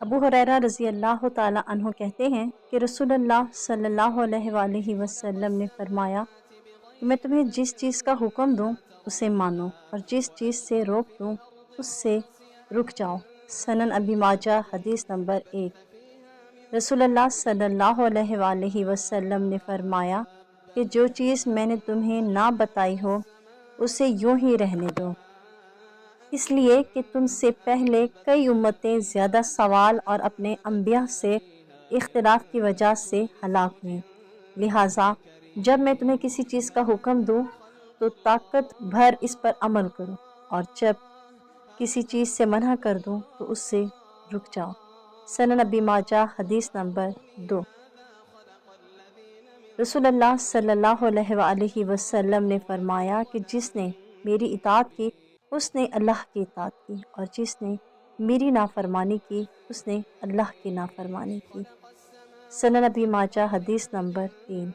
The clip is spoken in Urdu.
ابو ہریرہ رضی اللہ تعالی عنہ کہتے ہیں کہ رسول اللہ صلی اللہ علیہ وآلہ وسلم نے فرمایا کہ میں تمہیں جس چیز کا حکم دوں اسے مانو اور جس چیز سے روک دوں اس سے رک جاؤ۔ سنن ابی ماجہ حدیث نمبر 1۔ رسول اللہ صلی اللہ علیہ وآلہ وسلم نے فرمایا کہ جو چیز میں نے تمہیں نہ بتائی ہو اسے یوں ہی رہنے دو، اس لیے کہ تم سے پہلے کئی امتیں زیادہ سوال اور اپنے انبیاء سے اختلاف کی وجہ سے ہلاک ہوئیں۔ لہٰذا جب میں تمہیں کسی چیز کا حکم دوں تو طاقت بھر اس پر عمل کرو، اور جب کسی چیز سے منع کر دوں تو اس سے رک جاؤ۔ سنن ابی ماجہ حدیث نمبر 2۔ رسول اللہ صلی اللہ علیہ وآلہ وسلم نے فرمایا کہ جس نے میری اطاعت کی اس نے اللہ کی اطاعت کی، اور جس نے میری نافرمانی کی اس نے اللہ کی نافرمانی کی۔ سنن ابی ماجہ حدیث نمبر 3۔